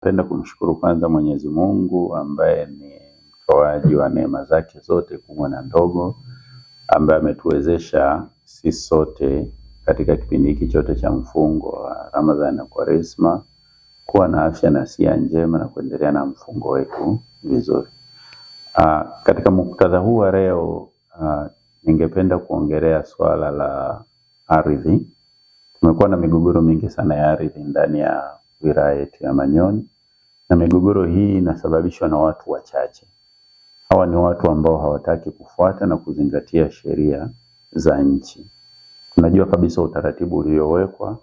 Napenda kumshukuru kwanza Mwenyezi Mungu ambaye ni mtoaji wa neema zake zote kubwa na ndogo, ambaye ametuwezesha sisi sote katika kipindi hiki chote cha mfungo wa Ramadhani na Kwaresma kuwa na afya na sia njema na kuendelea na mfungo wetu vizuri. Katika muktadha huu wa leo ningependa kuongelea swala la ardhi. Tumekuwa na migogoro mingi sana ya ardhi ndani ya wilaya yetu ya Manyoni, na migogoro hii inasababishwa na watu wachache. Hawa ni watu ambao hawataki kufuata na kuzingatia sheria za nchi. Tunajua kabisa utaratibu uliowekwa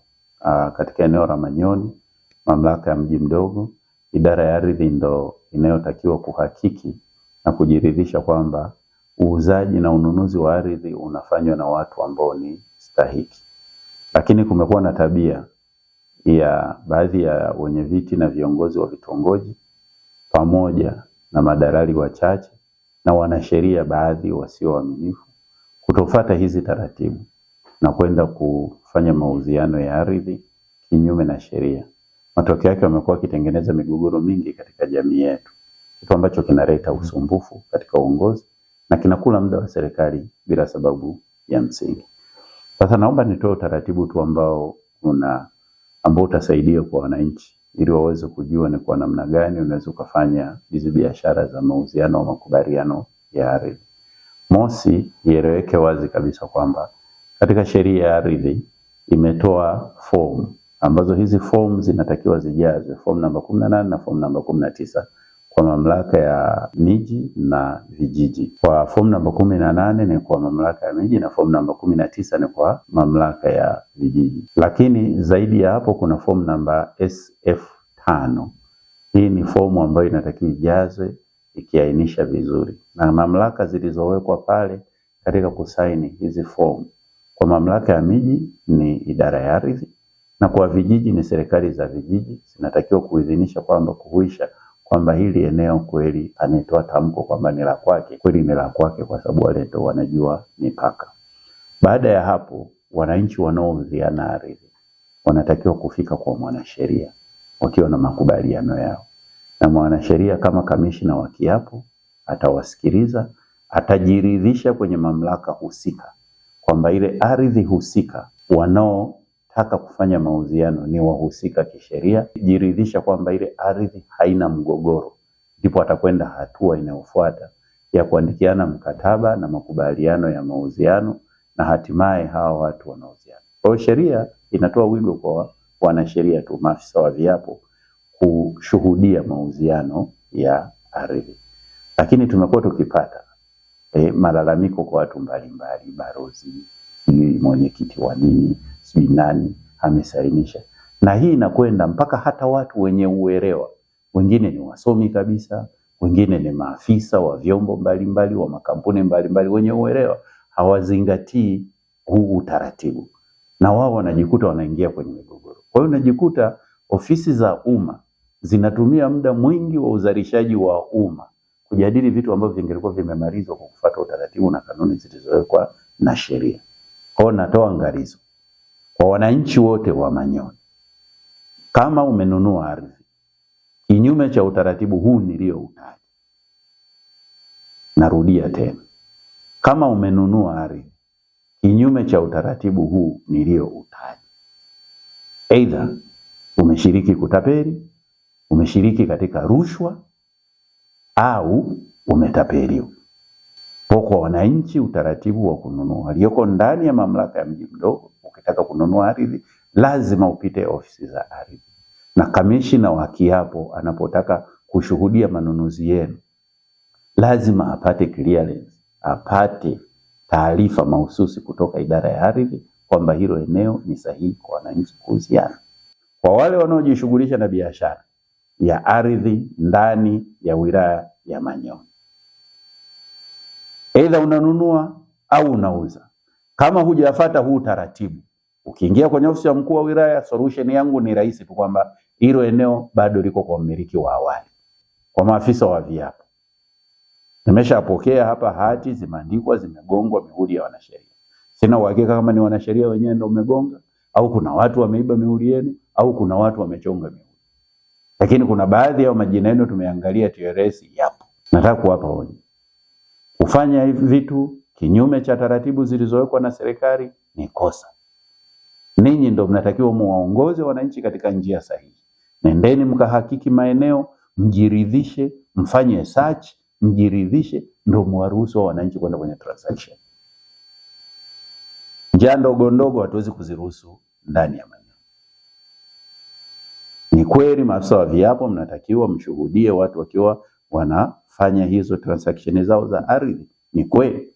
katika eneo la Manyoni, mamlaka ya mji mdogo, idara ya ardhi ndo inayotakiwa kuhakiki na kujiridhisha kwamba uuzaji na ununuzi wa ardhi unafanywa na watu ambao ni stahiki. Lakini kumekuwa na tabia ya baadhi ya wenye viti na viongozi wa vitongoji pamoja na madalali wachache na wanasheria baadhi wasio waaminifu kutofuata hizi taratibu na kwenda kufanya mauziano ya ardhi kinyume na sheria. Matokeo yake wamekuwa wakitengeneza migogoro mingi katika jamii yetu, kitu ambacho kinaleta usumbufu katika uongozi na kinakula muda wa serikali bila sababu ya msingi. Sasa naomba nitoe utaratibu tu ambao utasaidia kwa wananchi ili waweze kujua ni kwa namna gani unaweza kufanya hizi biashara za mauziano au makubaliano ya ardhi. Mosi, ieleweke wazi kabisa kwamba katika sheria ya ardhi imetoa fomu ambazo hizi fomu zinatakiwa zijazwe, fomu namba 18 na fomu namba 19 kwa mamlaka ya miji na vijiji. Kwa fomu namba 18 ni kwa mamlaka ya miji na fomu namba 19 ni kwa mamlaka ya vijiji. Lakini zaidi ya hapo kuna fomu namba SF5. Hii ni fomu ambayo inatakiwa ijazwe ikiainisha vizuri. Na mamlaka zilizowekwa pale katika kusaini hizi fomu, kwa mamlaka ya miji ni idara ya ardhi na kwa vijiji ni serikali za vijiji, zinatakiwa kuidhinisha kwamba kuhuisha kwamba hili eneo kweli anatoa tamko kwamba ni la kwake, kweli ni la kwake, kwa sababu wale ndio wanajua mipaka. Baada ya hapo, wananchi wanaouziana ardhi wanatakiwa kufika kwa mwanasheria wakiwa na makubaliano yao, na mwanasheria kama kamishna wa kiapo atawasikiliza, atajiridhisha kwenye mamlaka husika kwamba ile ardhi husika wanaotaka kufanya mauziano ni wahusika kisheria, jiridhisha kwamba ile ardhi haina mgogoro, ndipo atakwenda hatua inayofuata ya kuandikiana mkataba na makubaliano ya mauziano na hatimaye hawa watu wanauziana. Kwa sheria inatoa wigo kwa wanasheria tu, maafisa wa viapo, kushuhudia mauziano ya ardhi. Lakini tumekuwa tukipata malalamiko kwa watu mbalimbali, barozi, mwenyekiti wa nini, sijui nani amesainisha. Na hii inakwenda mpaka hata watu wenye uelewa, wengine ni wasomi kabisa, wengine ni maafisa wa vyombo mbalimbali wa makampuni mbalimbali, wenye uelewa hawazingatii huu utaratibu, na wao wanajikuta wanaingia kwenye migogoro. Kwa hiyo unajikuta ofisi za umma zinatumia muda mwingi wa uzalishaji wa umma kujadili vitu ambavyo vingelikuwa vimemalizwa kwa kufuata utaratibu na kanuni zilizowekwa na sheria. Kwa hiyo natoa angalizo kwa wananchi wote wa Manyoni, kama umenunua ardhi kinyume cha utaratibu huu nilioutaja, narudia tena, kama umenunua ardhi kinyume cha utaratibu huu nilioutaja, aidha umeshiriki kutapeli, umeshiriki katika rushwa au umetapeliwa. Kwa wananchi, utaratibu wa kununua walioko ndani ya mamlaka ya mji mdogo, ukitaka kununua ardhi lazima upite ofisi za ardhi, na kamishna wa kiapo anapotaka kushuhudia manunuzi yenu lazima apate clearance, apate taarifa mahususi kutoka idara ya ardhi kwamba hilo eneo ni sahihi kwa wananchi kuuziana. Kwa wale wanaojishughulisha na biashara ya ardhi ndani ya wilaya ya Manyoni, aidha unanunua au unauza, kama hujafuata huu taratibu, ukiingia kwenye ofisi ya mkuu wa wilaya, solution yangu ni rahisi tu kwamba hilo eneo bado liko kwa mmiliki wa awali, kwa maafisa wa viapo. Nimeshapokea hapa hati zimeandikwa, zimegongwa mihuri ya wanasheria. Sina uhakika kama ni wanasheria wenyewe ndio wamegonga au kuna watu wameiba mihuri yenu au kuna watu wamechonga mihuri. Lakini kuna baadhi ya majina yenu tumeangalia TLS yapo. Nataka kuwapa onyo. Kufanya hivi vitu kinyume cha taratibu zilizowekwa na serikali ni kosa. Ninyi ndio mnatakiwa muwaongoze wananchi katika njia sahihi. Nendeni mkahakiki maeneo, mjiridhishe, mfanye search, mjiridhishe, ndio muwaruhusu wananchi kwenda kwenye transaction. Njia ndogo ndogo hatuwezi kuziruhusu ndani ya maeneo. Ni kweli maafisa wa viapo mnatakiwa mshuhudie watu wakiwa wanafanya hizo transaction zao za ardhi. Ni kweli.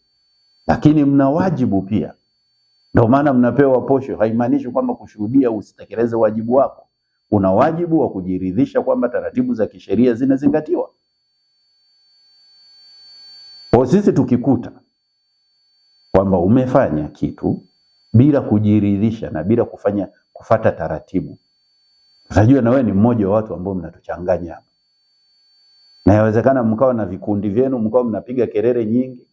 Lakini mna wajibu pia. Ndio maana mnapewa posho. Haimaanishi kwamba kushuhudia usitekeleze wajibu wako. Una wajibu wa kujiridhisha kwamba taratibu za kisheria zinazingatiwa. Kwa sisi tukikuta kwamba umefanya kitu bila kujiridhisha na bila kufata taratibu, tunajua na wewe ni mmoja wa watu ambao mnatuchanganya hapa. Na inawezekana mkao na vikundi vyenu, mkao mnapiga kelele nyingi.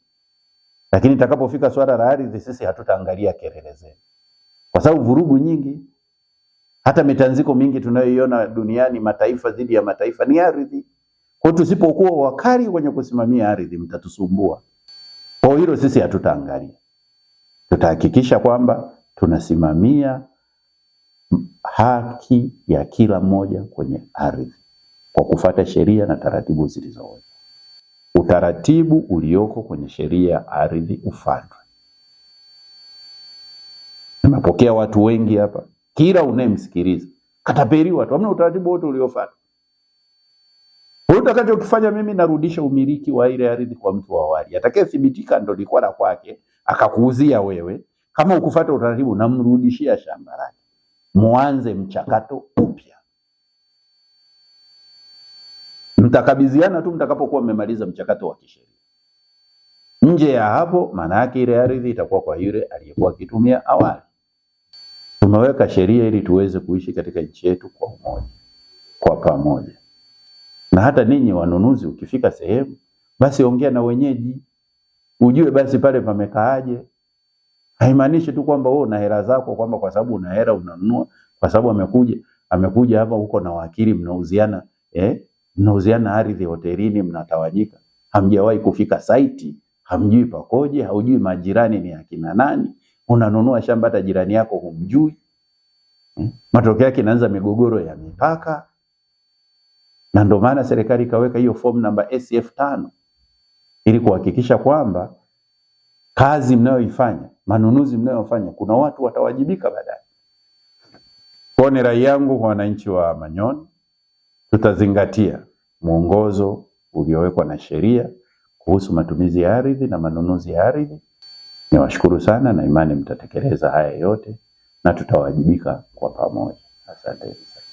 Lakini itakapofika swala la ardhi sisi hatutaangalia kelele zenu. Kwa sababu vurugu nyingi, hata mitanziko mingi tunayoiona duniani mataifa dhidi ya mataifa ni ardhi. Kwa tusipokuwa wakali kwenye kusimamia ardhi mtatusumbua. Kwa hilo sisi hatutaangalia. Tutahakikisha kwamba tunasimamia haki ya kila mmoja kwenye ardhi kwa kufuata sheria na taratibu zilizowekwa. Utaratibu ulioko kwenye sheria ya ardhi ufuatwe. Nimepokea watu wengi hapa, kila unayemsikiliza katapeliwa tu, hamna utaratibu wote uliofuata. Utakachokifanya mimi narudisha umiliki wa ile ardhi kwa mtu wa awali. Atakayethibitika ndio likuwa la kwake, akakuuzia wewe. Kama ukufuata utaratibu namrudishia shamba lake. Muanze mchakato upya. Mtakabidhiana tu mtakapokuwa mmemaliza mchakato wa kisheria. Nje ya hapo maana yake ile ardhi itakuwa kwa yule aliyekuwa akitumia awali. Tumeweka sheria ili tuweze kuishi katika nchi yetu kwa umoja, kwa pamoja. Na hata ninyi wanunuzi ukifika sehemu, basi ongea na wenyeji. Ujue basi pale pamekaaje. Haimaanishi tu kwamba wewe una hela zako, kwamba kwa sababu una hela unanunua, kwa sababu amekuja hapa huko na wakili mnauziana ardhi hotelini, mnatawanyika. Hamjawahi kufika site, hamjui pakoje, haujui majirani ni akina nani. Unanunua shamba hata jirani yako humjui. Matokeo yake inaanza migogoro ya mipaka. Na ndio maana serikali ikaweka hiyo form namba SF5 ili kuhakikisha kwamba kazi mnayoifanya, manunuzi mnayofanya, kuna watu watawajibika baadaye. Kwa ni rai yangu kwa wananchi wa Manyoni, tutazingatia mwongozo uliowekwa na sheria kuhusu matumizi ya ardhi na manunuzi ya ardhi. Niwashukuru sana na imani mtatekeleza haya yote na tutawajibika kwa pamoja. Asante.